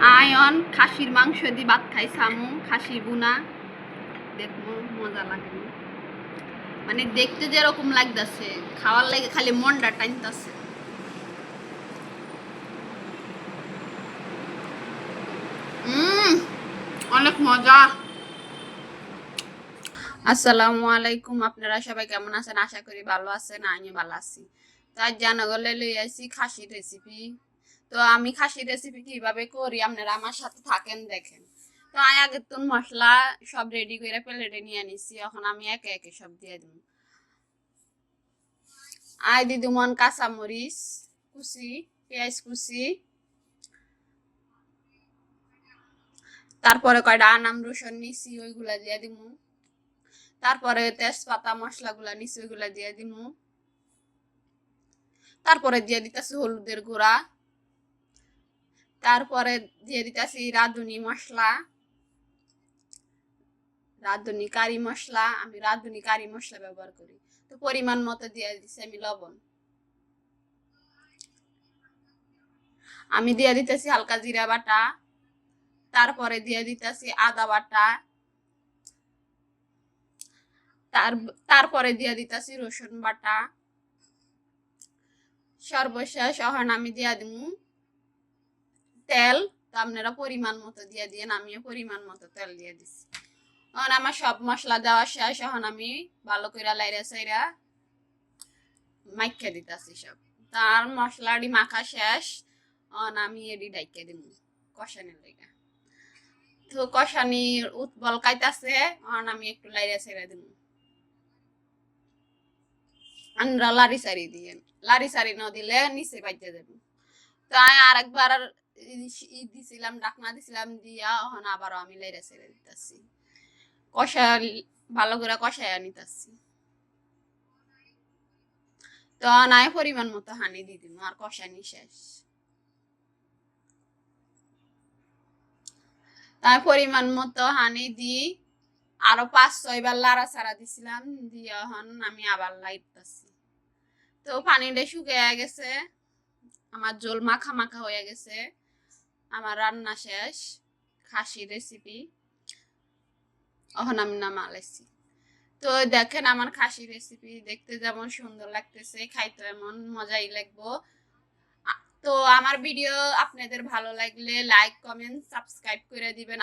Ion খাসির মাংস দি ভাত খাই সামু খাসি বুনা দেখবো মজা লাগে মানে দেখতে যেরকম লাগতেছে খাওয়ার লাগে খালি মনটা টাইনতেছে অনেক মজা। আসসালামু আলাইকুম, আপনারা সবাই কেমন আছেন? আশা করি ভালো আছেন, আমি ভালো আছি। তাই জানাগলে লই আইছি খাসির রেসিপি। তো আমি খাসির রেসিপি কিভাবে করি আপনারা আমার সাথে থাকেন দেখেন। তো আমি আগে তো মশলা সব রেডি করে প্লেটে নিয়ে নিছি, এখন আমি একে একে সব দিয়ে দিব। আই দি দুমন কাঁচামরিচ কুচি, পেঁয়াজ কুচি, তারপরে কয়টা আনাম রসুন নিছি ওইগুলা দিয়ে দিমু। তারপরে তেজপাতা মশলাগুলা নিছি ওইগুলা দিয়ে দিমু। তারপরে দিয়ে দিতেছি হলুদের গুঁড়া, তারপরে দিয়ে দিতেছি রাঁধুনি মশলা, রাঁধুনি কারি মশলা। আমি রাঁধুনি কারি মশলা ব্যবহার করি। তো পরিমাণ মতো দিয়ে দিচ্ছি আমি লবণ। আমি দিয়ে দিতেছি হালকা জিরা বাটা, তারপরে দিয়ে দিতেছি আদা বাটা, তারপরে দিয়ে দিতেছি রসুন বাটা। সর্বশেষ এখন আমি দিয়ে দিব তেল। তো আপনারা পরিমাণ মতো দিয়ে দিন, আমিও পরিমাণ মতো তেল দিয়ে দিচ্ছি। এখন আমার সব মশলা দেওয়া শেষ, এখন আমি ভালো করে লাইরা সাইরা মাইখা দিতেছি সব। তার মশলাটি মাখা শেষ, এখন আমি এডি ডাইকে দিব কষানির লেগে। তো কষানির উৎবল কাইতাছে, এখন আমি একটু লাইরা সাইরা দিব। আমরা লারি সারি দিয়ে, লারি সারি না দিলে নিচে বাইতে দেব। তো আমি আরেকবার দিছিলাম, ডাকনা দিছিলাম দিয়া, এখন আবারও আমি লাইরা সাইরা দিতেছি। কষা ভালো করে কষায় নিতেছি। তো নাই পরিমাণ মতো হানি দিয়ে দিব, আর কষানি শেষ। তাই পরিমাণ মতো হানি দিই, আরো 5-6 বার লাড়া ছাড়া দিছিলাম দিয়ে এখন আমি আবার লাইতেছি। তো পানিটা শুকিয়ে গেছে, আমার ঝোল মাখা মাখা হয়ে গেছে। আমার রান্না শেষ, খাসি রেসিপি। এখন আমি নামালাইছি। তো দেখেন আমার খাসি রেসিপি দেখতে যেমন সুন্দর লাগতেছে, খাইতে এমন মজাই লাগবো। তো আমার ভিডিও আপনাদের ভালো লাগলে লাইক কমেন্ট সাবস্ক্রাইব করে দিবেন।